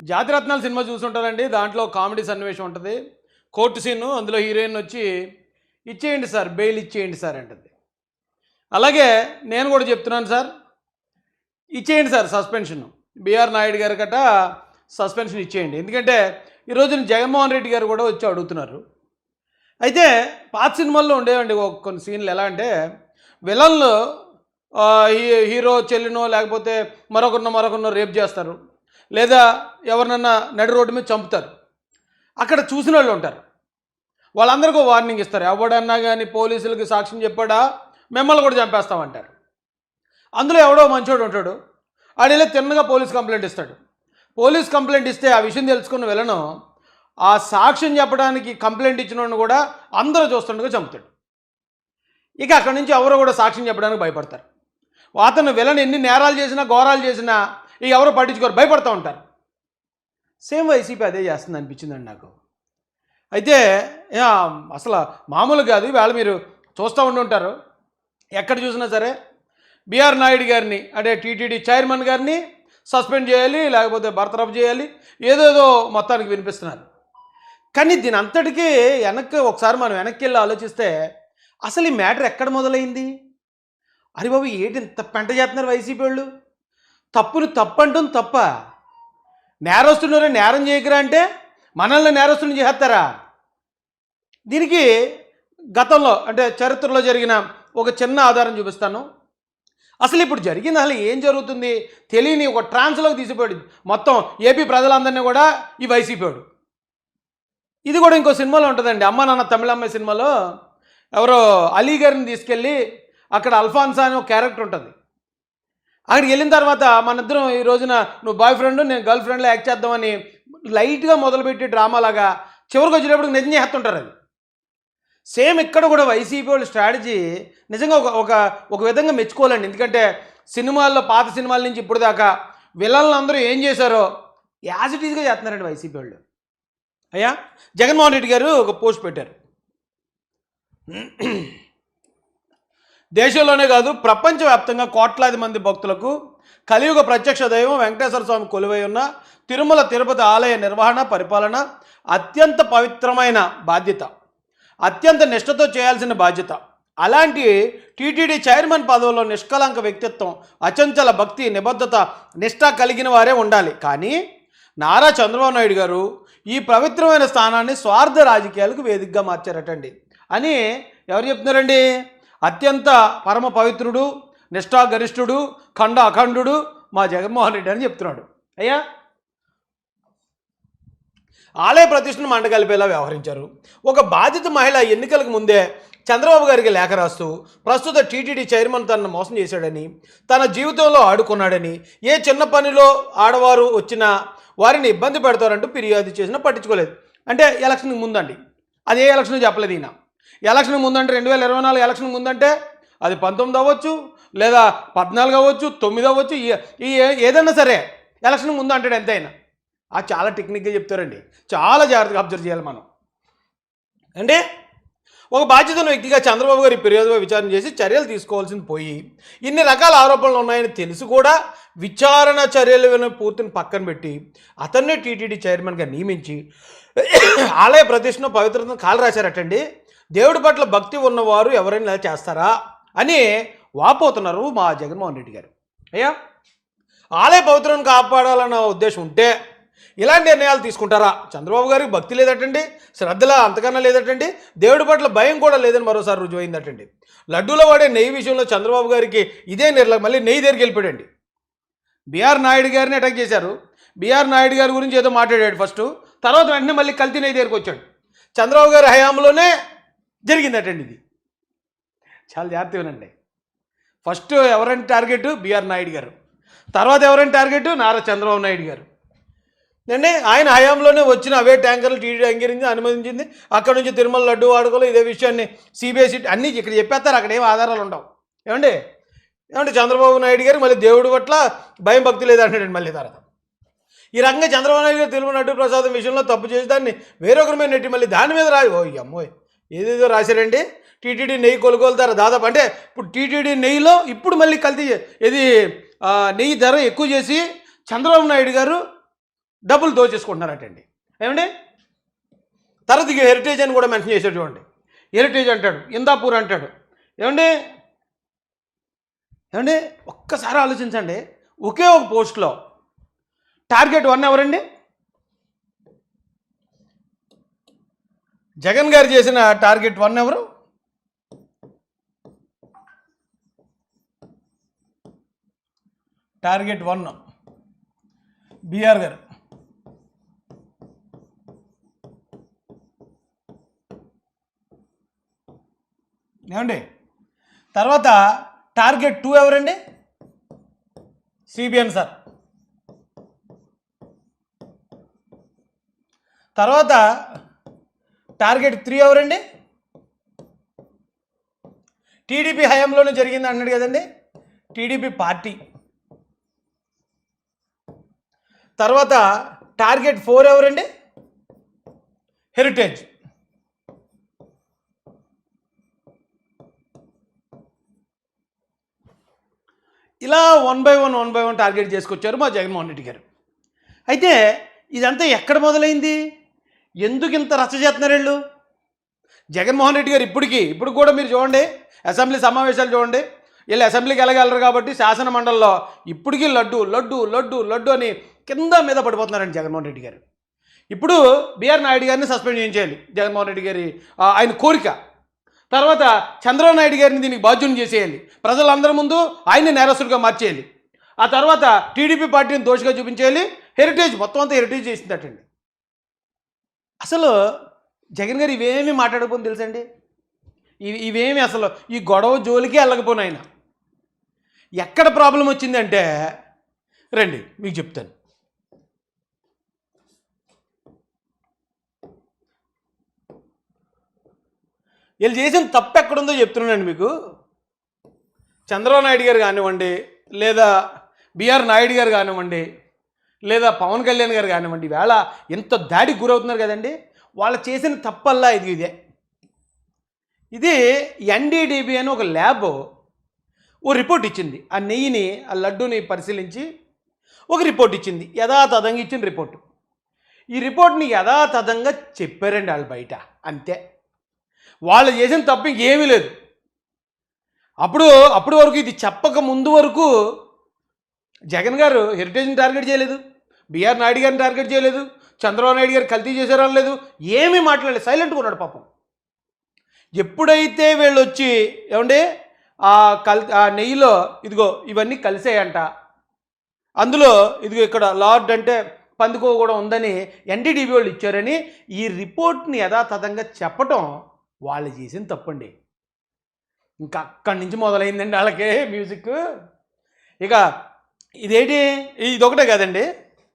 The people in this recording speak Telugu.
జాతిరత్నాలు సినిమా చూసుంటారండి. దాంట్లో కామెడీ సన్నివేశం ఉంటది. కోర్టు సీను అందులో హీరోయిన్ వచ్చి "ఇచ్చేయండి సార్, బెయిల్ ఇచ్చేయండి సార్" అంటది. అలాగే నేను కూడా చెప్తున్నాను సార్, ఇచ్చేయండి సార్ సస్పెన్షన్. బిఆర్ నాయుడు గారి గట సస్పెన్షన్ ఇచ్చేయండి. ఎందుకంటే ఈ రోజున జగన్మోహన్ రెడ్డి గారు కూడా వచ్చి అడుగుతున్నారు. అయితే పాత సినిమాల్లో ఉండేవండి కొన్ని సీన్లు. ఎలా అంటే విలన్లు హీరో చెల్లినో లేకపోతే మరొకరినో రేప్ చేస్తారు, లేదా ఎవరినన్నా నడి రోడ్డు మీద చంపుతారు. అక్కడ చూసిన వాళ్ళు ఉంటారు. వాళ్ళందరికీ వార్నింగ్ ఇస్తారు. ఎవడన్నా కానీ పోలీసులకి సాక్ష్యం చెప్పాడా మిమ్మల్ని కూడా చంపేస్తామంటారు. అందులో ఎవడో మంచోడు ఉంటాడు. ఆడేళ్ళి తిన్నగా పోలీస్ కంప్లైంట్ ఇస్తాడు. పోలీస్ కంప్లైంట్ ఇస్తే ఆ విషయం తెలుసుకున్న విలను ఆ సాక్ష్యం చెప్పడానికి కంప్లైంట్ ఇచ్చినోడిని కూడా అందరూ చూస్తుండగా చంపుతాడు. ఇక అక్కడి నుంచి ఎవరో కూడా సాక్ష్యం చెప్పడానికి భయపడతారు. అతను విలన్ ఎన్ని నేరాలు చేసినా ఘోరాలు చేసినా ఇక ఎవరో పట్టించుకోరు, భయపడుతూ ఉంటారు. సేమ్ వైసీపీ అదే చేస్తుంది అనిపించిందండి నాకు. అయితే అసలు మామూలు కాదు. వేళ మీరు చూస్తూ ఉంటారు, ఎక్కడ చూసినా సరే బిఆర్ నాయుడు గారిని అంటే టీటీడీ చైర్మన్ గారిని సస్పెండ్ చేయాలి, లేకపోతే బర్తరఫ్ చేయాలి, ఏదేదో మొత్తానికి వినిపిస్తున్నారు. కానీ దీని అంతటికీ ఒకసారి మనం వెనక్కి వెళ్ళి ఆలోచిస్తే అసలు ఈ మ్యాటర్ ఎక్కడ మొదలైంది? అరే బాబు, ఏంటి ఇంత పెంట చేస్తున్నారు వైసీపీ వాళ్ళు? తప్పుని తప్పంటుంది తప్ప, నేరస్తున్నారు నేరం చేయకరా అంటే మనల్ని నేరస్తుని చేస్తారా? దీనికి గతంలో అంటే చరిత్రలో జరిగిన ఒక చిన్న ఆధారం చూపిస్తాను. అసలు ఇప్పుడు జరిగింది అసలు ఏం జరుగుతుంది తెలియని ఒక ట్రాన్స్లోకి తీసిపోయాడు మొత్తం ఏపీ ప్రజలందరినీ కూడా ఈ వైసీపీ వాడు. ఇది కూడా ఇంకో సినిమాలో ఉంటుందండి, అమ్మ నాన్న తమిళమ్మాయి సినిమాలో ఎవరో అలీ గారిని తీసుకెళ్ళి అక్కడ అల్ఫాన్సా అనే ఒక క్యారెక్టర్ ఉంటుంది. అక్కడికి వెళ్ళిన తర్వాత మన ఇద్దరం ఈ రోజున నువ్వు బాయ్ ఫ్రెండ్ నేను గర్ల్ ఫ్రెండ్లో యాక్ట్ చేద్దామని లైట్గా మొదలుపెట్టి డ్రామాలాగా చివరికి వచ్చేటప్పుడు నిజం చేస్తుంటారు. అది సేమ్ ఇక్కడ కూడా వైసీపీ వాళ్ళ స్ట్రాటజీ నిజంగా ఒక విధంగా మెచ్చుకోవాలండి. ఎందుకంటే సినిమాల్లో పాత సినిమాల నుంచి ఇప్పుడు దాకా విలన్లు అందరూ ఏం చేశారో యాజ్ ఇట్ ఈజ్గా చేస్తున్నారండి వైసీపీ వాళ్ళు. అయ్యా జగన్మోహన్ రెడ్డి గారు ఒక పోస్ట్ పెట్టారు. దేశంలోనే కాదు ప్రపంచవ్యాప్తంగా కోట్లాది మంది భక్తులకు కలియుగ ప్రత్యక్ష దైవం వెంకటేశ్వర స్వామి కొలువై ఉన్న తిరుమల తిరుపతి ఆలయ నిర్వహణ పరిపాలన అత్యంత పవిత్రమైన బాధ్యత, అత్యంత నిష్ఠతో చేయాల్సిన బాధ్యత. అలాంటి టీటీడీ చైర్మన్ పదవిలో నిష్కలంక వ్యక్తిత్వం, అచంచల భక్తి, నిబద్ధత, నిష్ఠ కలిగిన వారే ఉండాలి. కానీ నారా చంద్రబాబు నాయుడు గారు ఈ పవిత్రమైన స్థానాన్ని స్వార్థ రాజకీయాలకు వేదికగా మార్చారటండి అని ఎవరు చెప్తున్నారండి? అత్యంత పరమ పవిత్రుడు, నిష్ఠాగరిష్ఠుడు, ఖండ అఖండుడు మా జగన్మోహన్ రెడ్డి అని చెప్తున్నాడు. అయ్యా ఆలయ ప్రతిష్టను మండగలిపేలా వ్యవహరించారు. ఒక బాధిత మహిళ ఎన్నికలకు ముందే చంద్రబాబు గారికి లేఖ రాస్తూ ప్రస్తుత టీటీడీ చైర్మన్ తనను మోసం చేశాడని, తన జీవితంలో ఆడుకున్నాడని, ఏ చిన్న పనిలో ఆడవారు వచ్చినా వారిని ఇబ్బంది పెడతారంటూ ఫిర్యాదు చేసినా పట్టించుకోలేదు. అంటే ఎలక్షన్కి ముందండి, అదే ఎలక్షన్ చెప్పలేదు ఈయన. ఎలక్షన్ ముందంటే 2024 ఎలక్షన్ ముందంటే అది 19 అవ్వచ్చు, లేదా 14 అవ్వచ్చు, 9 అవ్వచ్చు, ఏదైనా సరే ఎలక్షన్ ముందు అంటాడు ఎంతైనా. చాలా టెక్నిక్గా చెప్తారండి, చాలా జాగ్రత్తగా అబ్జర్వ్ చేయాలి మనం. అంటే ఒక బాధ్యత ఉన్న వ్యక్తిగా చంద్రబాబు గారి ఫిర్యాదుపై విచారణ చేసి చర్యలు తీసుకోవాల్సింది పోయి ఇన్ని రకాల ఆరోపణలు ఉన్నాయని తెలిసి కూడా విచారణ చర్యలు పూర్తిని పక్కన పెట్టి అతన్నే టీటీడీ చైర్మన్గా నియమించి ఆలయ ప్రతిష్టను పవిత్రతను కాలు రాశారటండి. దేవుడి పట్ల భక్తి ఉన్నవారు ఎవరైనా చేస్తారా అని వాపోతున్నారు మా జగన్మోహన్ రెడ్డి గారు. అయ్యా ఆలయ పవిత్రను కాపాడాలన్న ఉద్దేశం ఉంటే ఇలాంటి నిర్ణయాలు తీసుకుంటారా? చంద్రబాబు గారికి భక్తి లేదటండి, శ్రద్ధల అంతకన్నా లేదటండి, దేవుడి పట్ల భయం కూడా లేదని మరోసారి రుజువైందటండి. లడ్డూలో వాడే నెయ్యి విషయంలో చంద్రబాబు గారికి ఇదే మళ్ళీ నెయ్యి దగ్గరికి వెళ్ళిపోయాడండి. బిఆర్ నాయుడు గారిని అటాక్ చేశారు. బిఆర్ నాయుడు గారి గురించి ఏదో మాట్లాడాడు ఫస్ట్, తర్వాత వెంటనే మళ్ళీ కల్తీ నెయ్యి దగ్గరికి వచ్చాడు. చంద్రబాబు గారి హయాంలోనే జరిగిందటండి ఇది. చాలా జాగ్రత్తగానండి. ఫస్ట్ ఎవరైనా టార్గెట్ బిఆర్ నాయుడు గారు, తర్వాత ఎవరైనా టార్గెట్ నారా చంద్రబాబు నాయుడు గారు అండి. ఆయన హయాంలోనే వచ్చిన అవే ట్యాంకర్లు టీడీ అంగీకరించి అనుమతించింది. అక్కడ నుంచి తిరుమల లడ్డు వాడుకోలు ఇదే విషయాన్ని సిబిఐసి అన్నీ ఇక్కడ చెప్పేస్తారు, అక్కడ ఏం ఆధారాలు ఉండవు. ఏమండి చంద్రబాబు నాయుడు గారు మళ్ళీ దేవుడి పట్ల భయం భక్తి లేదంటాడండి. మళ్ళీ తర్వాత ఈ రకంగా చంద్రబాబు నాయుడు గారు తిరుమల లడ్డు ప్రసాదం విషయంలో తప్పు చేసి దాన్ని వేరొకరి మీద నెట్టి మళ్ళీ దాని మీద ఓ అమ్మోయ్ ఏదేదో రాశారండి. టీటీడీ నెయ్యి కొనుగోలు ధర దాదాపు అంటే ఇప్పుడు టీటీడీ నెయ్యిలో ఇప్పుడు మళ్ళీ కల్తీ ఇది నెయ్యి ధర ఎక్కువ చేసి చంద్రబాబు నాయుడు గారు డబ్బులు దోచేసుకుంటున్నారటండి. ఏమండి? తర్వాత ఇక హెరిటేజ్ అని కూడా మెన్షన్ చేశాడు చూడండి. హెరిటేజ్ అంటాడు, ఇందాపూర్ అంటాడు. ఏమండి? ఏమండి? ఒక్కసారి ఆలోచించండి. ఒకే ఒక పోస్ట్లో టార్గెట్ 1 ఎవరండి? జగన్ గారు చేసిన టార్గెట్ 1 ఎవరు? టార్గెట్ 1 బీఆర్ గారు. ఏమండి? తర్వాత టార్గెట్ 2 ఎవరండి? CBN sir. తర్వాత టార్గెట్ 3 ఎవరండి? టీడీపీ హయాంలోనే జరిగింది అన్నాడు కదండి, టీడీపీ పార్టీ. తర్వాత టార్గెట్ 4 ఎవరండి? హెరిటేజ్. ఇలా 1 బై 1 టార్గెట్ చేసుకొచ్చారు మా జగన్మోహన్ రెడ్డి గారు. అయితే ఇదంతా ఎక్కడ మొదలైంది? ఎందుకు ఇంత రచ్చ చేస్తున్నారు వీళ్ళు? జగన్మోహన్ రెడ్డి గారు ఇప్పుడు కూడా మీరు చూడండి, అసెంబ్లీ సమావేశాలు చూడండి, వీళ్ళు అసెంబ్లీకి వెళ్ళగలరు కాబట్టి శాసన మండలిలో ఇప్పటికీ లడ్డు లడ్డు లడ్డు లడ్డు అని కింద మీద పడిపోతున్నారండి జగన్మోహన్ రెడ్డి గారు. ఇప్పుడు బిఆర్ నాయుడు గారిని సస్పెండ్ చేయించేయాలి జగన్మోహన్ రెడ్డి గారి ఆయన కోరిక. తర్వాత చంద్రబాబు నాయుడు గారిని దీనికి బాధ్యుని చేసేయాలి, ప్రజలందరి ముందు ఆయన్ని నేరస్తుడిగా మార్చేయాలి. ఆ తర్వాత టీడీపీ పార్టీని దోషిగా చూపించేయాలి. హెరిటేజ్ మొత్తం అంతా హెరిటేజ్ చేసిందటండి. అసలు జగన్ గారు ఇవేమీ మాట్లాడకపోతే తెలుసండి, ఇవేమి అసలు ఈ గొడవ జోలికి వెళ్ళకపోను ఆయన. ఎక్కడ ప్రాబ్లం వచ్చిందంటే రండి మీకు చెప్తాను. వీళ్ళు చేసిన తప్పు ఎక్కడుందో చెప్తున్నానండి మీకు. చంద్రబాబు నాయుడు గారు కానివ్వండి, లేదా బిఆర్ నాయుడు గారు కానివ్వండి, లేదా పవన్ కళ్యాణ్ గారు కానివ్వండి, వేళ ఎంత దాడికి గురవుతున్నారు కదండి. వాళ్ళు చేసిన తప్పల్లా ఇదే. ఇది ఎన్డీడీబీ అని ఒక ల్యాబ్ ఓ రిపోర్ట్ ఇచ్చింది. ఆ నెయ్యిని, ఆ లడ్డూని పరిశీలించి ఒక రిపోర్ట్ ఇచ్చింది, యథాతథంగా ఇచ్చిన రిపోర్టు. ఈ రిపోర్ట్ని యథాతథంగా చెప్పారండి వాళ్ళు బయట, అంతే. వాళ్ళు చేసిన తప్పు ఇంకేమీ లేదు. అప్పుడు వరకు, ఇది చెప్పక ముందు వరకు జగన్ గారు హెరిటేజ్ని టార్గెట్ చేయలేదు, బిఆర్ నాయుడు గారిని టార్గెట్ చేయలేదు, చంద్రబాబు నాయుడు గారు కల్తీ చేశారని లేదు, ఏమీ మాట్లాడలేదు, సైలెంట్గా ఉన్నాడు పాపం. ఎప్పుడైతే వీళ్ళు వచ్చి ఏమంటే ఆ నెయ్యిలో ఇదిగో ఇవన్నీ కలిసాయంట, అందులో ఇదిగో ఇక్కడ లార్డ్ అంటే పందుకో కూడా ఉందని ఎన్డీడీబీ వాళ్ళు ఇచ్చారని ఈ రిపోర్ట్ని యథాతథంగా చెప్పటం వాళ్ళు చేసిన తప్పండి. ఇంకా అక్కడి నుంచి మొదలైందండి వాళ్ళకి మ్యూజిక్. ఇక ఇదేంటి, ఇదొకటే కాదండి,